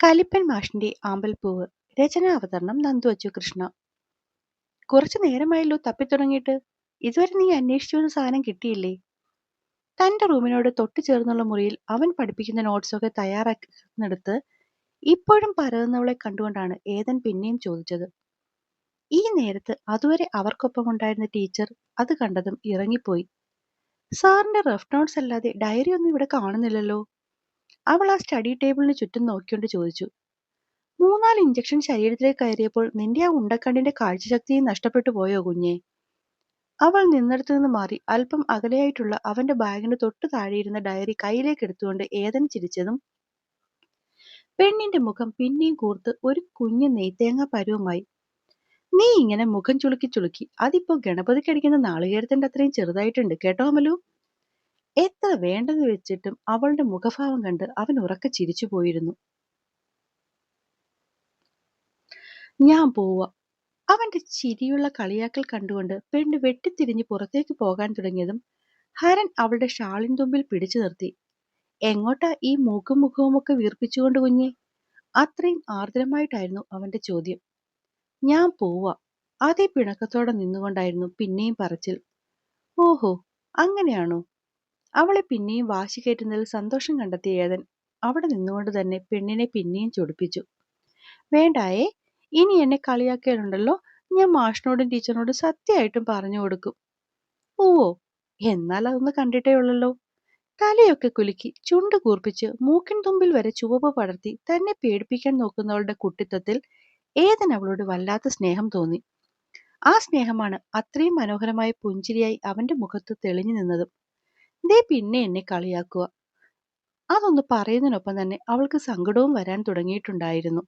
കലിപ്പൻ മാഷിന്റെ ആമ്പൽപ്പൂവ്. രചനാവതരണം നന്ദു അച്ചു കൃഷ്ണ. കുറച്ചു നേരമായല്ലോ തപ്പിത്തുടങ്ങിയിട്ട്. ഇതുവരെ നീ അന്വേഷിച്ചു വന്ന സാധനം കിട്ടിയില്ലേ? തന്റെ റൂമിനോട് തൊട്ടു ചേർന്നുള്ള മുറിയിൽ അവൻ പഠിപ്പിക്കുന്ന നോട്ട്സൊക്കെ തയ്യാറാക്കുന്നിടത്ത് ഇപ്പോഴും പരതുന്നവളെ കണ്ടുകൊണ്ടാണ് ഏതൻ പിന്നെയും ചോദിച്ചത്. ഈ നേരത്ത് അതുവരെ അവർക്കൊപ്പമുണ്ടായിരുന്ന ടീച്ചർ അത് കണ്ടതും ഇറങ്ങിപ്പോയി. സാറിന്റെ റഫ് നോട്ട്സ് അല്ലാതെ ഡയറി ഒന്നും ഇവിടെ കാണുന്നില്ലല്ലോ. അവൾ ആ സ്റ്റഡി ടേബിളിന് ചുറ്റും നോക്കിക്കൊണ്ട് ചോദിച്ചു. 3-4 ഇഞ്ചക്ഷൻ ശരീരത്തിലേക്ക് കയറിയപ്പോൾ നിന്റെ ആ ഉണ്ടക്കണ്ണിന്റെ കാഴ്ചശക്തിയും നഷ്ടപ്പെട്ടു പോയോ കുഞ്ഞെ? അവൾ നിന്നിടത്തു നിന്ന് മാറി അല്പം അകലെയായിട്ടുള്ള അവന്റെ ബാഗിന് തൊട്ടു താഴെയിരുന്ന ഡയറി കയ്യിലേക്ക് എടുത്തുകൊണ്ട് ഏതൻ ചിരിച്ചതും പെണ്ണിന്റെ മുഖം പിന്നെയും കൂർത്ത് ഒരു കുഞ്ഞു നെയ്ത്തേങ്ങ പരുവമായി. നീ ഇങ്ങനെ മുഖം ചുളുക്കി ചുളുക്കി അതിപ്പോ ഗണപതിക്കടിക്കുന്ന നാളികേരത്തിന്റെ അത്രയും ചെറുതായിട്ടുണ്ട് കേട്ടോ അമലു. എത്ര വേണ്ടെന്ന് വെച്ചിട്ടും അവളുടെ മുഖഭാവം കണ്ട് അവൻ ഉറക്കെ ചിരിച്ചു പോയിരുന്നു. ഞാൻ പോവാ. അവന്റെ ചിരിയുള്ള കളിയാക്കൽ കണ്ടുകൊണ്ട് പെണ്ണ് വെട്ടിത്തിരിഞ്ഞ് പുറത്തേക്ക് പോകാൻ തുടങ്ങിയതും ഹരൻ അവളുടെ ഷാളിൻ തുമ്പിൽ പിടിച്ചു നിർത്തി. എങ്ങോട്ടാ ഈ മൂക്കും മുഖവുമൊക്കെ വീർപ്പിച്ചുകൊണ്ട് കുഞ്ഞെ? അത്രയും ആർദ്രമായിട്ടായിരുന്നു അവന്റെ ചോദ്യം. ഞാൻ പോവാ. അതേ പിണക്കത്തോടെ നിന്നുകൊണ്ടായിരുന്നു പിന്നെയും പറച്ചിൽ. ഓഹോ, അങ്ങനെയാണോ? അവളെ പിന്നെയും വാശി കയറ്റുന്നതിൽ സന്തോഷം കണ്ടെത്തിയ ഏതൻ അവിടെ നിന്നുകൊണ്ട് തന്നെ പെണ്ണിനെ പിന്നെയും ചൊടിപ്പിച്ചു. വേണ്ടായേ, ഇനി എന്നെ കളിയാക്കിയാലുണ്ടല്ലോ, ഞാൻ മാഷിനോടും ടീച്ചറിനോടും സത്യമായിട്ടും പറഞ്ഞു കൊടുക്കും. ഓവോ, എന്നാൽ അതൊന്ന് കണ്ടിട്ടേ ഉള്ളല്ലോ. തലയൊക്കെ കുലുക്കി ചുണ്ട് കൂർപ്പിച്ച് മൂക്കിൻ തുമ്പിൽ വരെ ചുവപ്പ് പടർത്തി തന്നെ പേടിപ്പിക്കാൻ നോക്കുന്നവളുടെ കുട്ടിത്വത്തിൽ ഏതൻ അവളോട് വല്ലാത്ത സ്നേഹം തോന്നി. ആ സ്നേഹമാണ് അത്രയും മനോഹരമായ പുഞ്ചിരിയായി അവന്റെ മുഖത്ത് തെളിഞ്ഞു നിന്നതും. ദേ പിന്നെ എന്നെ കളിയാക്കുക. അതൊന്ന് പറയുന്നതിനൊപ്പം തന്നെ അവൾക്ക് സങ്കടവും വരാൻ തുടങ്ങിയിട്ടുണ്ടായിരുന്നു.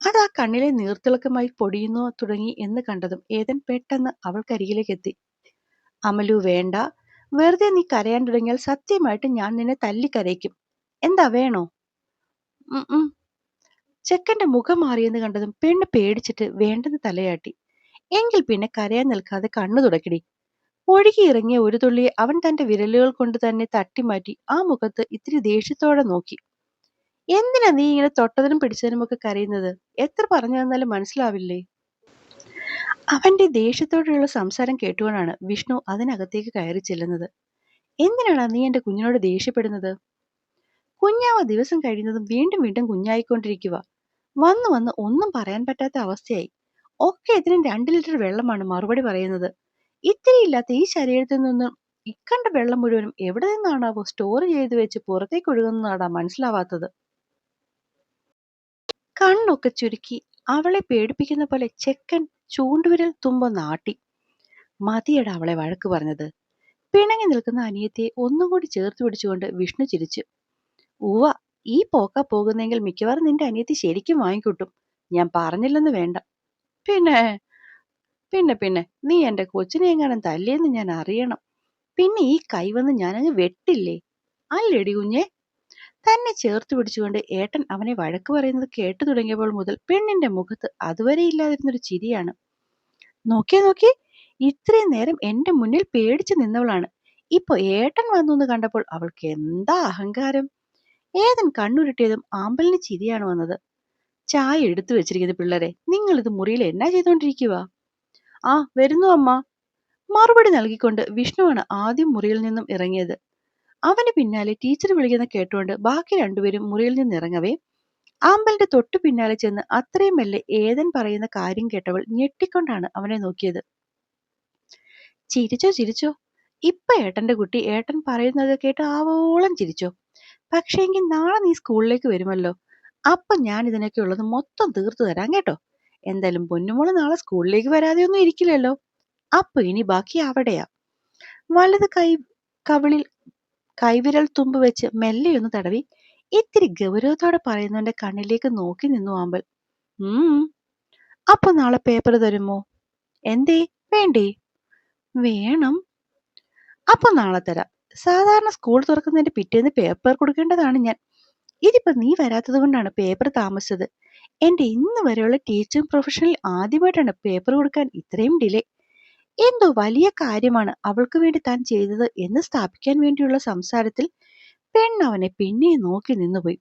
അത് ആ കണ്ണിലെ നീർത്തിളക്കമായി പൊടിയുന്നു തുടങ്ങി എന്ന് കണ്ടതും ഏതൻ പെട്ടെന്ന് അവൾക്കരികിലേക്ക് എത്തി. അമലു, വേണ്ട. വെറുതെ നീ കരയാൻ തുടങ്ങിയാൽ സത്യമായിട്ട് ഞാൻ നിന്നെ തല്ലിക്കരയിക്കും. എന്താ, വേണോ? ചെക്കന്റെ മുഖം മാറിയെന്ന് കണ്ടതും പെണ്ണ് പേടിച്ചിട്ട് വേണ്ടെന്ന് തലയാട്ടി. എങ്കിൽ പിന്നെ കരയാൻ നിൽക്കാതെ കണ്ണു തുടക്കിടി. ഒഴുകിയിറങ്ങിയ ഒരു തുള്ളിയെ അവൻ തന്റെ വിരലുകൾ കൊണ്ട് തന്നെ തട്ടിമാറ്റി ആ മുഖത്ത് ഇത്തിരി ദേഷ്യത്തോടെ നോക്കി. എന്തിനാ നീ ഇങ്ങനെ തൊട്ടതിനും പിടിച്ചതിനുമൊക്കെ കരയുന്നത്? എത്ര പറഞ്ഞു തന്നാലും മനസ്സിലാവില്ലേ? അവന്റെ ദേഷ്യത്തോടെയുള്ള സംസാരം കേട്ടുകൊണ്ടാണ് വിഷ്ണു അതിനകത്തേക്ക് കയറി ചെല്ലുന്നത്. എന്തിനാണ് നീ എന്റെ കുഞ്ഞിനോട് ദേഷ്യപ്പെടുന്നത്? കുഞ്ഞാവ ദിവസം കഴിയുന്നതും വീണ്ടും വീണ്ടും കുഞ്ഞായിക്കൊണ്ടിരിക്കുക. വന്നു വന്ന് ഒന്നും പറയാൻ പറ്റാത്ത അവസ്ഥയായി. ഒക്കെ ഇതിനും 2 ലിറ്റർ വെള്ളമാണ് മറുപടി പറയുന്നത്. ഇത്തിരി ഇല്ലാത്ത ഈ ശരീരത്തിൽ നിന്നും ഇക്കണ്ട വെള്ളം മുഴുവനും എവിടെ നിന്നാണാവോ സ്റ്റോർ ചെയ്ത് വെച്ച് പുറത്തേക്ക് ഒഴുകുന്നതാടാ മനസ്സിലാവാത്തത്. കണ്ണൊക്കെ ചുരുക്കി അവളെ പേടിപ്പിക്കുന്ന പോലെ ചെക്കൻ ചൂണ്ടുവിരൽ തുമ്പ നാട്ടി. മതിയട അവളെ വഴക്ക് പറഞ്ഞത്. പിണങ്ങി നിൽക്കുന്ന അനിയത്തിയെ ഒന്നും കൂടി ചേർത്ത് പിടിച്ചുകൊണ്ട് വിഷ്ണു ചിരിച്ചു. ഉവ്വ, ഈ പോക്കാ പോകുന്നെങ്കിൽ മിക്കവാറും നിന്റെ അനിയത്തി ശരിക്കും വാങ്ങിക്കൂട്ടും. ഞാൻ പറഞ്ഞില്ലെന്ന് വേണ്ട. പിന്നെ പിന്നെ പിന്നെ നീ എന്റെ കൊച്ചിനെ എങ്ങാനും തല്ലിയെന്ന് ഞാൻ അറിയണം. പിന്നെ ഈ കൈവന്ന് ഞാനങ്ങ് വെട്ടില്ലേ? അല്ലെടി കുഞ്ഞെ. തന്നെ ചേർത്ത് പിടിച്ചുകൊണ്ട് ഏട്ടൻ അവനെ വഴക്ക് പറയുന്നത് കേട്ടു തുടങ്ങിയപ്പോൾ മുതൽ പെണ്ണിന്റെ മുഖത്ത് അതുവരെ ഇല്ലാതിരുന്നൊരു ചിരിയാണ്. നോക്കിയേ നോക്കിയേ, ഇത്രയും നേരം എന്റെ മുന്നിൽ പേടിച്ചു നിന്നവളാണ്. ഇപ്പൊ ഏട്ടൻ വന്നു എന്ന് കണ്ടപ്പോൾ അവൾക്ക് എന്താ അഹങ്കാരം! ഏതൻ കണ്ണുരുട്ടിയതും ആമ്പലിന് ചിരിയാണ് വന്നത്. ചായ എടുത്തു വെച്ചിരിക്കുന്നത് പിള്ളേരെ, നിങ്ങൾ ഇത് മുറിയിൽ എന്നാ ചെയ്തോണ്ടിരിക്കുക? ആ, വരുന്നു അമ്മ. മറുപടി നൽകിക്കൊണ്ട് വിഷ്ണുവാണ് ആദ്യം മുറിയിൽ നിന്നും ഇറങ്ങിയത്. അവന് പിന്നാലെ ടീച്ചർ വിളിക്കുന്ന കേട്ടുകൊണ്ട് ബാക്കി രണ്ടുപേരും മുറിയിൽ നിന്നിറങ്ങവേ ആമ്പലിന്റെ തൊട്ടു പിന്നാലെ ചെന്ന് അത്രയും മെല്ലെ ഏതൻ പറയുന്ന കാര്യം കേട്ടവൾ ഞെട്ടിക്കൊണ്ടാണ് അവനെ നോക്കിയത്. ചിരിച്ചോ ചിരിച്ചോ, ഇപ്പൊ ഏട്ടന്റെ കുട്ടി ഏട്ടൻ പറയുന്നത് കേട്ട് ആവോളം ചിരിച്ചോ. പക്ഷേ എങ്കിൽ നാളെ നീ സ്കൂളിലേക്ക് വരുമല്ലോ, അപ്പൊ ഞാൻ ഇതിനൊക്കെ ഉള്ളത് മൊത്തം തീർത്തു തരാം കേട്ടോ. എന്തായാലും പൊന്നുമോള് നാളെ സ്കൂളിലേക്ക് വരാതെ ഒന്നും ഇരിക്കില്ലല്ലോ. അപ്പൊ ഇനി ബാക്കി അവിടെയാ. വലത് കവിളിൽ കൈവിരൽ തുമ്പ് വെച്ച് മെല്ലെയൊന്ന് തടവി ഇത്തിരി ഗൗരവത്തോടെ പറയുന്നവന്റെ കണ്ണിലേക്ക് നോക്കി നിന്നു ആമ്പൽ. അപ്പൊ നാളെ പേപ്പർ തരുമോ? എന്തേ, വേണ്ടേ? വേണം. അപ്പൊ നാളെ തരാം. സാധാരണ സ്കൂൾ തുറക്കുന്നതിന്റെ പിറ്റേന്ന് പേപ്പർ കൊടുക്കേണ്ടതാണ് ഞാൻ. ഇതിപ്പോ നീ വരാത്തത് കൊണ്ടാണ് പേപ്പർ താമസിച്ചത്. എന്റെ ഇന്ന് വരെയുള്ള ടീച്ചിങ് പ്രൊഫഷനിൽ ആദ്യമായിട്ടാണ് പേപ്പർ കൊടുക്കാൻ ഇത്രയും ഡിലേ. എന്തോ വലിയ കാര്യമാണ് അവൾക്ക് വേണ്ടി താൻ ചെയ്തത് എന്ന് സ്ഥാപിക്കാൻ വേണ്ടിയുള്ള സംസാരത്തിൽ പെണ്ണവനെ പിന്നെയും നോക്കി നിന്നുപോയി.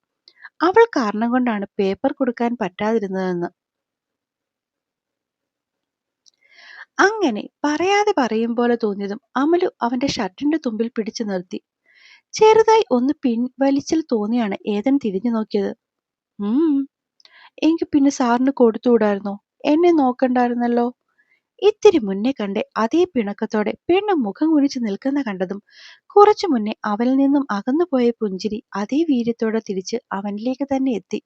അവൾ കാരണം കൊണ്ടാണ് പേപ്പർ കൊടുക്കാൻ പറ്റാതിരുന്നതെന്ന്. അങ്ങനെ പറയാതെ പറയും പോലെ തോന്നിയതും അമലു അവന്റെ ഷർട്ടിന്റെ തുമ്പിൽ പിടിച്ചു നിർത്തി. ചെറുതായി ഒന്ന് പിൻവലിച്ചിൽ തോന്നിയാണ് ഏതൻ തിരിഞ്ഞു നോക്കിയത്. എങ്കിൽ പിന്നെ സാറിന് കൊടുത്തുകൂടായിരുന്നോ? എന്നെ നോക്കണ്ടായിരുന്നല്ലോ. ഇത്തിരി മുന്നേ കണ്ടേ അതേ പിണക്കത്തോടെ പെണ്ണ് മുഖം കുനിച്ചു നിൽക്കുന്ന കണ്ടതും കുറച്ചു മുന്നേ അവനിൽ നിന്നും അകന്നുപോയ പുഞ്ചിരി അതേ വീര്യത്തോടെ തിരിച്ച് അവനിലേക്ക് തന്നെ എത്തി.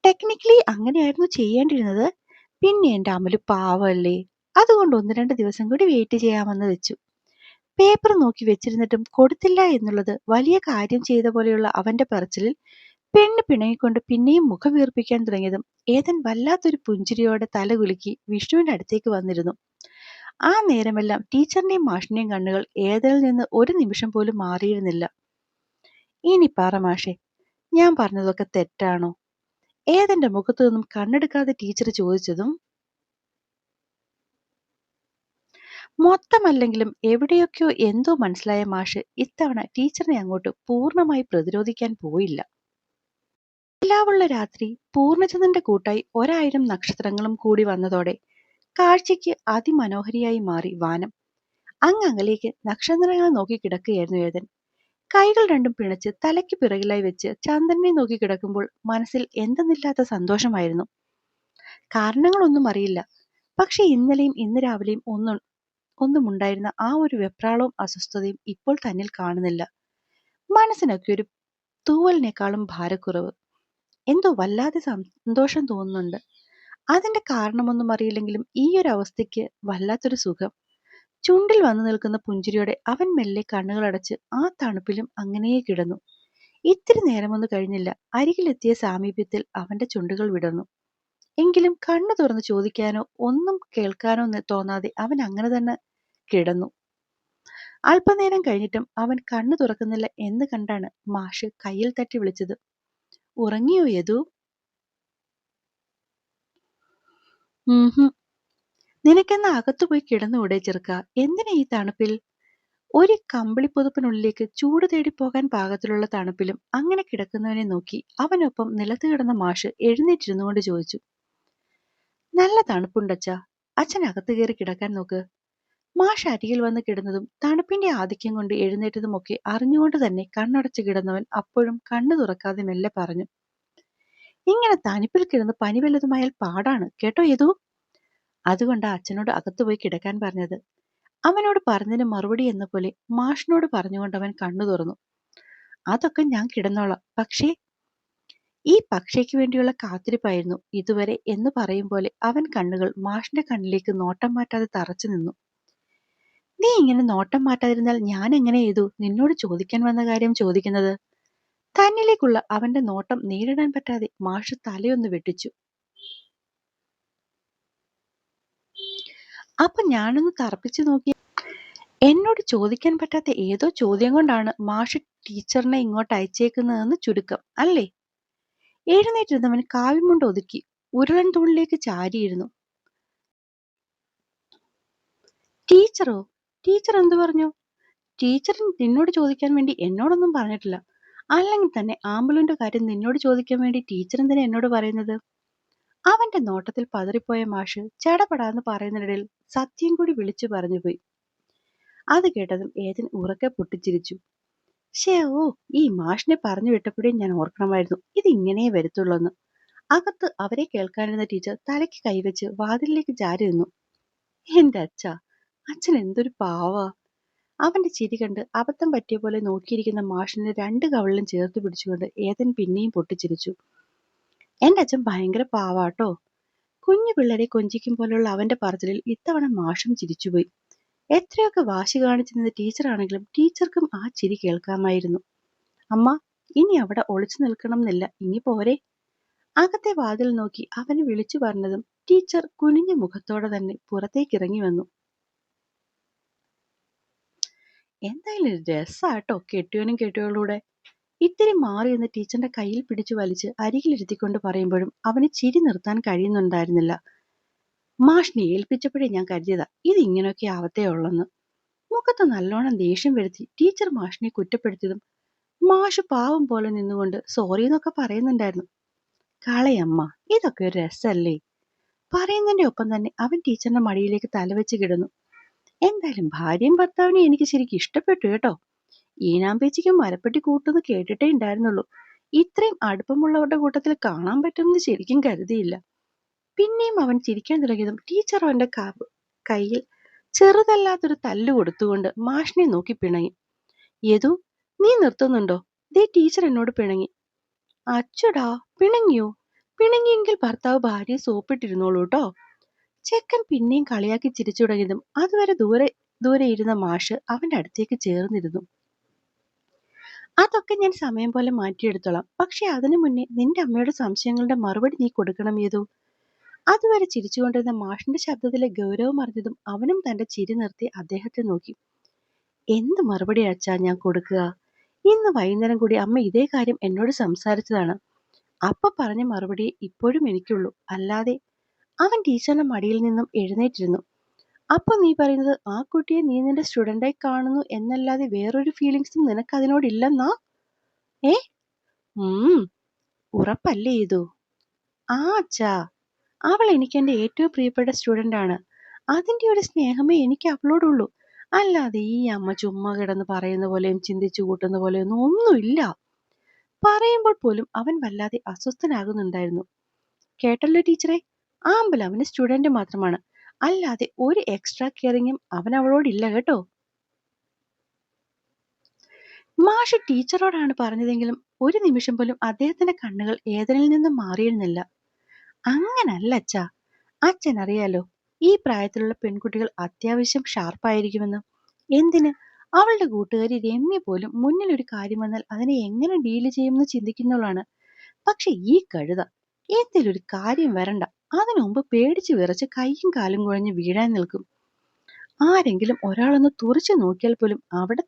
ടെക്നിക്കലി അങ്ങനെയായിരുന്നു ചെയ്യേണ്ടിയിരുന്നത്. പിന്നെ എന്റെ അമലു പാവല്ലേ, അതുകൊണ്ട് 1-2 ദിവസം കൂടി വെയിറ്റ് ചെയ്യാമെന്ന് വെച്ചു. പേപ്പർ നോക്കി വെച്ചിരുന്നിട്ടും കൊടുത്തില്ല എന്നുള്ളത് വലിയ കാര്യം ചെയ്ത പോലെയുള്ള അവന്റെ പറച്ചിലിൽ പെണ്ണ് പിണങ്ങിക്കൊണ്ട് പിന്നെയും മുഖം വീർപ്പിക്കാൻ തുടങ്ങിയതും ഏതൻ വല്ലാത്തൊരു പുഞ്ചിരിയോടെ തല കുലുക്കി വിഷ്ണുവിന്റെ അടുത്തേക്ക് വന്നിരുന്നു. ആ നേരമെല്ലാം ടീച്ചറിന്റെയും മാഷിന്റെയും കണ്ണുകൾ ഏതനിൽ നിന്ന് ഒരു നിമിഷം പോലും മാറിയിരുന്നില്ല. ഇനി പറ മാഷെ, ഞാൻ പറഞ്ഞതൊക്കെ തെറ്റാണോ? ഏതന്റെ മുഖത്തു നിന്നും കണ്ണെടുക്കാതെ ടീച്ചർ ചോദിച്ചതും മൊത്തമല്ലെങ്കിലും എവിടെയൊക്കെയോ എന്തോ മനസ്സിലായ മാഷ് ഇത്തവണ ടീച്ചറിനെ അങ്ങോട്ട് പൂർണ്ണമായി പ്രതിരോധിക്കാൻ പോയില്ല. നിലാവുള്ള രാത്രി പൂർണ്ണചന്ദ്രന്റെ കൂട്ടായി 1000 നക്ഷത്രങ്ങളും കൂടി വന്നതോടെ കാഴ്ചയ്ക്ക് അതിമനോഹരിയായി മാറി വാനം. അങ്ങകലേക്ക് നക്ഷത്രങ്ങളെ നോക്കി കിടക്കുകയായിരുന്നു ഏതൻ. കൈകൾ രണ്ടും പിണച്ച് തലയ്ക്ക് പിറകിലായി വെച്ച് ചന്ദ്രനെ നോക്കി കിടക്കുമ്പോൾ മനസ്സിൽ എന്തെന്നില്ലാത്ത സന്തോഷമായിരുന്നു. കാരണങ്ങളൊന്നും അറിയില്ല. പക്ഷെ ഇന്നലെയും ഇന്ന് രാവിലെയും ഒന്നുമുണ്ടായിരുന്ന ആ ഒരു വെപ്രാളവും അസ്വസ്ഥതയും ഇപ്പോൾ തന്നിൽ കാണുന്നില്ല. മനസ്സിനൊക്കെ ഒരു തൂവലിനേക്കാളും ഭാരക്കുറവ്. എന്തോ വല്ലാതെ സന്തോഷം തോന്നുന്നുണ്ട്. അതിന്റെ കാരണമൊന്നും അറിയില്ലെങ്കിലും ഈ ഒരു അവസ്ഥയ്ക്ക് വല്ലാത്തൊരു സുഖം. ചുണ്ടിൽ വന്നു നിൽക്കുന്ന പുഞ്ചിരിയോടെ അവൻ മെല്ലെ കണ്ണുകളടച്ച് ആ തണുപ്പിലും അങ്ങനെ കിടന്നു. ഇത്തിരി നേരമൊന്നും കഴിഞ്ഞില്ല. അരികിലെത്തിയ സാമീപ്യത്തിൽ അവന്റെ ചുണ്ടുകൾ വിടർന്നു. എങ്കിലും കണ്ണു തുറന്ന് ചോദിക്കാനോ ഒന്നും കേൾക്കാനോ തോന്നാതെ അവൻ അങ്ങനെ തന്നെ കിടന്നു. അല്പനേരം കഴിഞ്ഞിട്ടും അവൻ കണ്ണു തുറക്കുന്നില്ല എന്ന് കണ്ടാണ് മാഷ് കയ്യിൽ തട്ടി വിളിച്ചത്. ഉറങ്ങിയോ യദു? നിനക്കെന്നാ അകത്തുപോയി കിടന്നുകൂടെ ചെറുക്ക? എന്തിനാ ഈ തണുപ്പിൽ? ഒരു കമ്പിളിപ്പുതപ്പിനുള്ളിലേക്ക് ചൂട് തേടി പോകാൻ പാകത്തിലുള്ള തണുപ്പിലും അങ്ങനെ കിടക്കുന്നവനെ നോക്കി അവനൊപ്പം നിലത്ത് കിടന്ന മാഷ് എഴുന്നേറ്റിരുന്നുകൊണ്ട് ചോദിച്ചു. നല്ല തണുപ്പുണ്ടച്ചാ, അച്ഛൻ അകത്ത് കയറി കിടക്കാൻ നോക്ക്. മാഷ് അരികിൽ വന്ന് കിടന്നതും തണുപ്പിന്റെ ആധിക്യം കൊണ്ട് എഴുന്നേറ്റതുമൊക്കെ അറിഞ്ഞുകൊണ്ട് തന്നെ കണ്ണടച്ചു കിടന്നവൻ അപ്പോഴും കണ്ണു തുറക്കാതെ മെല്ലെ പറഞ്ഞു. ഇങ്ങനെ തണുപ്പിൽ കിടന്ന് പനി വല്ലതുമായാൽ പാടാണ് കേട്ടോ യദു. അതുകൊണ്ടാ അച്ഛനോട് അകത്തുപോയി കിടക്കാൻ പറഞ്ഞത്. അവനോട് പറഞ്ഞതിന് മറുപടി എന്ന പോലെ മാഷിനോട് പറഞ്ഞുകൊണ്ട് അവൻ കണ്ണു തുറന്നു. അതൊക്കെ ഞാൻ കിടന്നോളാം. പക്ഷേ ഈ പക്ഷിക്ക് വേണ്ടിയുള്ള കാത്തിരിപ്പായിരുന്നു ഇതുവരെ എന്ന് പറയും പോലെ അവൻ കണ്ണുകൾ മാഷിന്റെ കണ്ണിലേക്ക് നോട്ടം മാറ്റാതെ തറച്ചു നിന്നു. നീ ഇങ്ങനെ നോട്ടം മാറ്റാതിരുന്നാൽ ഞാൻ എങ്ങനെ ചെയ്തു നിന്നോട് ചോദിക്കാൻ വന്ന കാര്യം ചോദിക്കുന്നത്? തന്നിലേക്കുള്ള അവന്റെ നോട്ടം നേരിടാൻ പറ്റാതെ മാഷ് തലയൊന്ന് വെട്ടിച്ചു. അപ്പൊ ഞാനൊന്ന് തറപ്പിച്ചു നോക്കി. എന്നോട് ചോദിക്കാൻ പറ്റാത്ത ഏതോ ചോദ്യം കൊണ്ടാണ് മാഷ് ടീച്ചറിനെ ഇങ്ങോട്ട് അയച്ചേക്കുന്നതെന്ന് ചുരുക്കം അല്ലേ? എഴുന്നേറ്റിരുന്നവൻ കാവിമുണ്ട് ഒതുക്കി ഉരുളൻ തൂണിലേക്ക് ചാരിയിരുന്നു. ടീച്ചറോ? ടീച്ചർ എന്തു പറഞ്ഞു? ടീച്ചർ നിന്നോട് ചോദിക്കാൻ വേണ്ടി എന്നോടൊന്നും പറഞ്ഞിട്ടില്ല. അല്ലെങ്കിൽ തന്നെ ആമ്പലുവിന്റെ കാര്യം നിന്നോട് ചോദിക്കാൻ വേണ്ടി ടീച്ചർ എന്തിനാ എന്നോട് പറയുന്നത്? അവന്റെ നോട്ടത്തിൽ പതറിപ്പോയ മാഷ് ചടപടാന്ന് പറയുന്നതിനിടയിൽ സത്യം കൂടി വിളിച്ചു പറഞ്ഞുപോയി. അത് കേട്ടതും ഏതൻ ഉറക്കെ പൊട്ടിച്ചിരിച്ചു. ഓ, ഈ മാഷിനെ പറഞ്ഞു വിട്ടപ്പോഴേ ഞാൻ ഓർക്കണമായിരുന്നു ഇത് ഇങ്ങനെ വരത്തുള്ളൂന്ന്. അകത്ത് അവരെ കേൾക്കാനിരുന്ന ടീച്ചർ തലയ്ക്ക് കൈവച്ച് വാതിലിലേക്ക് ചാരി നിന്നു. എന്റെ അച്ഛൻ എന്തൊരു പാവാ. അവന്റെ ചിരി കണ്ട് അബദ്ധം പറ്റിയ പോലെ നോക്കിയിരിക്കുന്ന മാഷിന്റെ 2 കവിളിലും ചേർത്ത് പിടിച്ചുകൊണ്ട് ഏതൻ പിന്നെയും പൊട്ടിച്ചിരിച്ചു. എന്റെ അച്ഛൻ ഭയങ്കര പാവാട്ടോ. കുഞ്ഞു പിള്ളേരെ കൊഞ്ചിക്കും പോലുള്ള അവന്റെ പറച്ചിലിൽ ഇത്തവണ മാഷും ചിരിച്ചുപോയി. എത്രയൊക്കെ വാശി കാണിച്ചു നിന്ന ടീച്ചറാണെങ്കിലും ടീച്ചർക്കും ആ ചിരി കേൾക്കാമായിരുന്നു. അമ്മ, ഇനി അവിടെ ഒളിച്ചു നിൽക്കണം എന്നില്ല, ഇനി പോരെ. അകത്തെ വാതിൽ നോക്കി അവന് വിളിച്ചു പറഞ്ഞതും ടീച്ചർ കുനിഞ്ഞ മുഖത്തോടെ തന്നെ പുറത്തേക്കിറങ്ങി വന്നു. എന്തായാലും രസാട്ടോ കെട്ടിയോനും കെട്ടിയോളൂടെ. ഇത്തിരി മാറി നിന്ന് ടീച്ചറിന്റെ കയ്യിൽ പിടിച്ചു വലിച്ച് അരികിലിരുത്തിക്കൊണ്ട് പറയുമ്പോഴും അവന് ചിരി നിർത്താൻ കഴിയുന്നുണ്ടായിരുന്നില്ല. മാഷിനെ ഏൽപ്പിച്ചപ്പോഴേ ഞാൻ കരുതിയതാ ഇത് ഇങ്ങനെയൊക്കെ ആവത്തേ ഉള്ളെന്ന്. മുഖത്ത് നല്ലോണം ദേഷ്യം വരുത്തി ടീച്ചർ മാഷിനെ കുറ്റപ്പെടുത്തിയതും മാഷ് പാവം പോലെ നിന്നുകൊണ്ട് സോറി എന്നൊക്കെ പറയുന്നുണ്ടായിരുന്നു. കളയമ്മ, ഇതൊക്കെ ഒരു രസല്ലേ? പറയുന്നതിന്റെ ഒപ്പം തന്നെ അവൻ ടീച്ചറിന്റെ മടിയിലേക്ക് തലവെച്ച് കിടന്നു. എന്തായാലും ഭാര്യയും ഭർത്താവിനെയും എനിക്ക് ശരിക്കും ഇഷ്ടപ്പെട്ടു കേട്ടോ. ഈനാമ്പേച്ചിക്കും മരപ്പെട്ടി കൂട്ടുന്ന് കേട്ടിട്ടേ ഉണ്ടായിരുന്നുള്ളൂ. ഇത്രയും അടുപ്പമുള്ളവരുടെ കൂട്ടത്തിൽ കാണാൻ പറ്റുമെന്ന് ശരിക്കും കരുതിയില്ല. പിന്നെയും അവൻ ചിരിക്കാൻ തുടങ്ങിയതും ടീച്ചർ അവന്റെ കയ്യിൽ ചെറുതല്ലാത്തൊരു തല്ലു കൊടുത്തുകൊണ്ട് മാഷിനെ നോക്കി പിണങ്ങി. യദു, നീ നിർത്തുന്നുണ്ടോ? ദേ ടീച്ചർ എന്നോട് പിണങ്ങി. അച്ചടാ, പിണങ്ങിയോ? പിണങ്ങിയെങ്കിൽ ഭർത്താവ് ഭാര്യയെ സോപ്പിട്ടിരുന്നോളൂ കേട്ടോ. ചെക്കൻ പിന്നെയും കളിയാക്കി ചിരിച്ചു തുടങ്ങിയതും അതുവരെ ദൂരെ ദൂരെ ഇരുന്ന മാഷ് അവന്റെ അടുത്തേക്ക് ചേർന്നിരുന്നു. അതൊക്കെ ഞാൻ സമയം പോലെ മാറ്റിയെടുത്തോളാം. പക്ഷെ അതിനു മുന്നേ നിന്റെ അമ്മയുടെ സംശയങ്ങളുടെ മറുപടി നീ കൊടുക്കണം ഏതോ. അതുവരെ ചിരിച്ചുകൊണ്ടിരുന്ന മാഷിന്റെ ശബ്ദത്തിലെ ഗൗരവം അറിഞ്ഞതും അവനും തന്റെ ചിരി നിർത്തി അദ്ദേഹത്തെ നോക്കി. എന്ത് മറുപടി അച്ഛാ ഞാൻ കൊടുക്കുക? ഇന്ന് വൈകുന്നേരം കൂടി അമ്മ ഇതേ കാര്യം എന്നോട് സംസാരിച്ചതാണ്. അപ്പ പറഞ്ഞ മറുപടി ഇപ്പോഴും എനിക്കുള്ളൂ. അല്ലാതെ. അവൻ ടീച്ചറിന്റെ മടിയിൽ നിന്നും എഴുന്നേറ്റിരുന്നു. അപ്പൊ നീ പറയുന്നത് ആ കുട്ടിയെ നീ നിന്റെ സ്റ്റുഡന്റായി കാണുന്നു എന്നല്ലാതെ വേറൊരു ഫീലിങ്സും നിനക്ക് അതിനോടില്ലെന്നാ? ഏ? ഉറപ്പല്ലേ ഇതു? ആ അച്ഛാ, അവൾ എനിക്ക് എന്റെ ഏറ്റവും പ്രിയപ്പെട്ട സ്റ്റുഡന്റ് ആണ്. അതിന്റെ ഒരു സ്നേഹമേ എനിക്ക് അവളോടുള്ളൂ. അല്ലാതെ ഈ അമ്മ ചുമ്മാ കിടന്ന് പറയുന്ന പോലെയും ചിന്തിച്ചു കൂട്ടുന്ന പോലെയൊന്നും ഒന്നുമില്ല. പറയുമ്പോൾ പോലും അവൻ വല്ലാതെ അസ്വസ്ഥനാകുന്നുണ്ടായിരുന്നു. കേട്ടല്ലോ ടീച്ചറെ, ആമ്പൽ അവന് സ്റ്റുഡന്റ് മാത്രമാണ്. അല്ലാതെ ഒരു എക്സ്ട്രാ കെയറിങ്ങും അവൻ അവളോടില്ല കേട്ടോ. മാഷ് ടീച്ചറോടാണ് പറഞ്ഞതെങ്കിലും ഒരു നിമിഷം പോലും അദ്ദേഹത്തിന്റെ കണ്ണുകൾ ഏതനിൽ നിന്നും മാറിയിരുന്നില്ല. അങ്ങനല്ല അച്ഛാ. അച്ഛൻ അറിയാലോ, ഈ പ്രായത്തിലുള്ള പെൺകുട്ടികൾ അത്യാവശ്യം ഷാർപ്പായിരിക്കുമെന്ന്. എന്തിന്, അവളുടെ കൂട്ടുകാരി രമ്യ പോലും മുന്നിൽ ഒരു കാര്യം വന്നാൽ അതിനെ എങ്ങനെ ഡീല് ചെയ്യുമെന്ന് ചിന്തിക്കുന്നവളാണ്. പക്ഷെ ഈ കഴുത എന്തെങ്കിലും ഒരു കാര്യം വരണ്ട, അതിനു മുമ്പ് പേടിച്ചു വിറച്ച് കൈയും കാലും കുഴഞ്ഞ് വീഴാൻ നിൽക്കും. ആരെങ്കിലും ഒരാളൊന്ന് തുറച്ചു നോക്കിയാൽ പോലും അവിടെ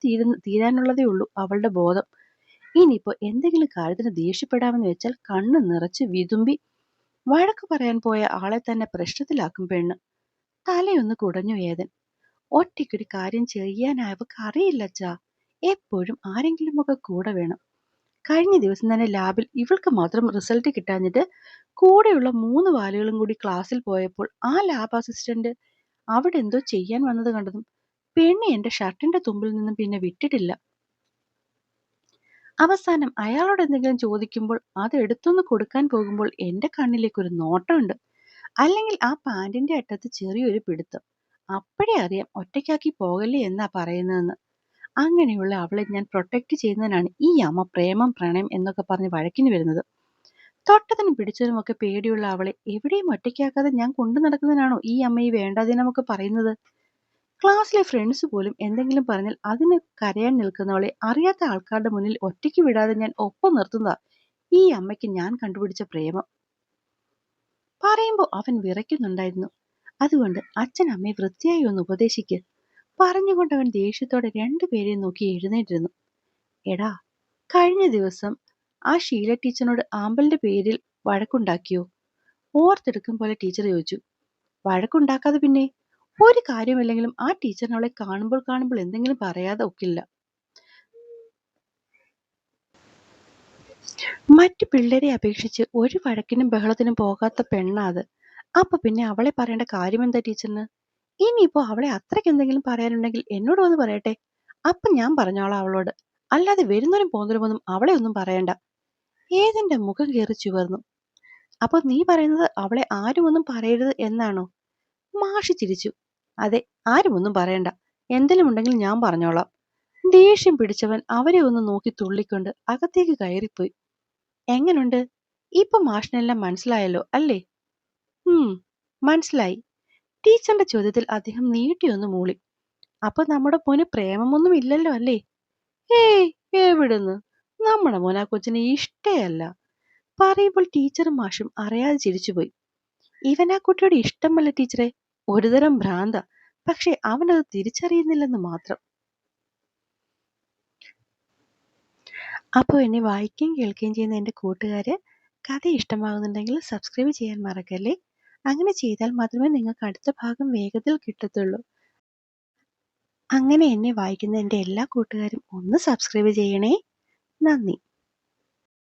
തീരാനുള്ളതേ ഉള്ളൂ അവളുടെ ബോധം. ഇനിയിപ്പോ എന്തെങ്കിലും കാര്യത്തിന് ദേഷ്യപ്പെടാമെന്ന് വെച്ചാൽ കണ്ണ് നിറച്ച് വിതുമ്പി വഴക്ക് പറയാൻ പോയ ആളെ തന്നെ പ്രശ്നത്തിലാക്കും പെണ്ണ്. തലയൊന്ന് കുടഞ്ഞു ഏതൻ. ഒറ്റയ്ക്കൊരു കാര്യം ചെയ്യാൻ അവൾക്ക് അറിയില്ലച്ചാ. എപ്പോഴും ആരെങ്കിലുമൊക്കെ കൂടെ വേണം. കഴിഞ്ഞ ദിവസം തന്നെ ലാബിൽ ഇവൾക്ക് മാത്രം റിസൾട്ട് കിട്ടാഞ്ഞിട്ട് കൂടെയുള്ള 3 വാലുകളും കൂടി ക്ലാസ്സിൽ പോയപ്പോൾ ആ ലാബ് അസിസ്റ്റന്റ് അവിടെ എന്തോ ചെയ്യാൻ വന്നത് കണ്ടതും പെണ്ണി എന്റെ ഷർട്ടിന്റെ തുമ്പിൽ നിന്നും പിന്നെ വിട്ടിട്ടില്ല. അവസാനം അയാളോട് എന്തെങ്കിലും ചോദിക്കുമ്പോൾ അത് എടുത്തൊന്ന് കൊടുക്കാൻ പോകുമ്പോൾ എന്റെ കണ്ണിലേക്ക് ഒരു നോട്ടമുണ്ട്. അല്ലെങ്കിൽ ആ പാന്റിന്റെ അറ്റത്ത് ചെറിയൊരു പിടുത്തം. അപ്പോഴേ അറിയാം ഒറ്റയ്ക്കാക്കി പോകല്ലേ എന്നാ പറയുന്നതെന്ന്. അങ്ങനെയുള്ള അവളെ ഞാൻ പ്രൊട്ടക്ട് ചെയ്യുന്നതിനാണ് ഈ അമ്മ പ്രേമം പ്രണയം എന്നൊക്കെ പറഞ്ഞ് വഴക്കിന് വരുന്നത്. തൊട്ടതിനും പിടിച്ചതിനും ഒക്കെ പേടിയുള്ള അവളെ എവിടെയും ഒറ്റയ്ക്കാക്കാതെ ഞാൻ കൊണ്ടു നടക്കുന്നതിനാണോ ഈ അമ്മ ഈ വേണ്ടാതിനമൊക്കെ പറയുന്നത്? ക്ലാസ്സിലെ ഫ്രണ്ട്സ് പോലും എന്തെങ്കിലും പറഞ്ഞാൽ അതിന് കരയാൻ നിൽക്കുന്നവളെ അറിയാത്ത ആൾക്കാരുടെ മുന്നിൽ ഒറ്റയ്ക്ക് വിടാതെ ഞാൻ ഒപ്പം നിർത്തുന്നതാ ഈ അമ്മയ്ക്ക് ഞാൻ കണ്ടുപിടിച്ച പ്രേമം. പറയുമ്പോൾ അവൻ വിറയ്ക്കുന്നുണ്ടായിരുന്നു. അതുകൊണ്ട് അച്ഛൻ അമ്മയെ വൃത്തിയായി ഒന്ന് ഉപദേശിക്ക്. പറഞ്ഞുകൊണ്ട് അവൻ ദേഷ്യത്തോടെ രണ്ടുപേരെയും നോക്കി എഴുന്നേറ്റിരുന്നു. എടാ, കഴിഞ്ഞ ദിവസം ആ ഷീല ടീച്ചറിനോട് ആമ്പലിന്റെ പേരിൽ വഴക്കുണ്ടാക്കിയോ? ഓർത്തെടുക്കും പോലെ ടീച്ചർ ചോദിച്ചു. വഴക്കുണ്ടാക്കാതെ പിന്നെ. ഒരു കാര്യമില്ലെങ്കിലും ആ ടീച്ചറിന് അവളെ കാണുമ്പോൾ എന്തെങ്കിലും പറയാതെ ഒക്കില്ല. മറ്റു പിള്ളേരെ അപേക്ഷിച്ച് ഒരു വഴക്കിനും ബഹളത്തിനും പോകാത്ത പെണ്ണാ അത്. അപ്പൊ പിന്നെ അവളെ പറയേണ്ട കാര്യമെന്താ ടീച്ചറിന്? ഇനിയിപ്പോ അവളെ അത്രയ്ക്ക് എന്തെങ്കിലും പറയാനുണ്ടെങ്കിൽ എന്നോട് വന്ന് പറയട്ടെ. അപ്പൊ ഞാൻ പറഞ്ഞോളാം അവളോട്. അല്ലാതെ വരുന്നവരും പോകുന്നവരുമൊന്നും അവളെ ഒന്നും പറയണ്ട. ഏതെന്റെ മുഖം കയറി ചുവന്നു. അപ്പൊ നീ പറയുന്നത് അവളെ ആരും ഒന്നും പറയരുത് എന്നാണോ? മാഷി ചിരിച്ചു. അതെ, ആരും ഒന്നും പറയണ്ട. എന്തെങ്കിലും ഉണ്ടെങ്കിൽ ഞാൻ പറഞ്ഞോളാം. ദേഷ്യം പിടിച്ചവൻ അവരെ ഒന്ന് നോക്കി തുള്ളിക്കൊണ്ട് അകത്തേക്ക് കയറിപ്പോയി. എങ്ങനുണ്ട്? ഇപ്പൊ മാഷിനെല്ലാം മനസ്സിലായല്ലോ അല്ലേ? മനസ്സിലായി. ടീച്ചറിന്റെ ചോദ്യത്തിൽ അദ്ദേഹം നീട്ടിയൊന്ന് മൂളി. അപ്പൊ നമ്മുടെ മോന് പ്രേമമൊന്നും ഇല്ലല്ലോ അല്ലേ? ഏയ്, എവിടുന്ന്? നമ്മുടെ മോൻ ആ കൊച്ചിനെ ഇഷ്ടേയല്ല. പറയുമ്പോൾ ടീച്ചറും മാഷും അറിയാതെ ചിരിച്ചുപോയി. ഇവൻ ആ കുട്ടിയോട് ഇഷ്ടമല്ല ടീച്ചറെ. ഒരുതരം ഭ്രാന്ത. പക്ഷെ അവനത് തിരിച്ചറിയുന്നില്ലെന്ന് മാത്രം. അപ്പോൾ എന്നെ വായിക്കുകയും കേൾക്കുകയും ചെയ്യുന്ന എൻ്റെ കൂട്ടുകാര് കഥ ഇഷ്ടമാകുന്നുണ്ടെങ്കിൽ സബ്സ്ക്രൈബ് ചെയ്യാൻ മറക്കല്ലേ. അങ്ങനെ ചെയ്താൽ മാത്രമേ നിങ്ങൾക്ക് അടുത്ത ഭാഗം വേഗത്തിൽ കിട്ടത്തുള്ളൂ. അങ്ങനെ എന്നെ വായിക്കുന്ന എൻ്റെ എല്ലാ കൂട്ടുകാരും ഒന്ന് സബ്സ്ക്രൈബ് ചെയ്യണേ. നന്ദി.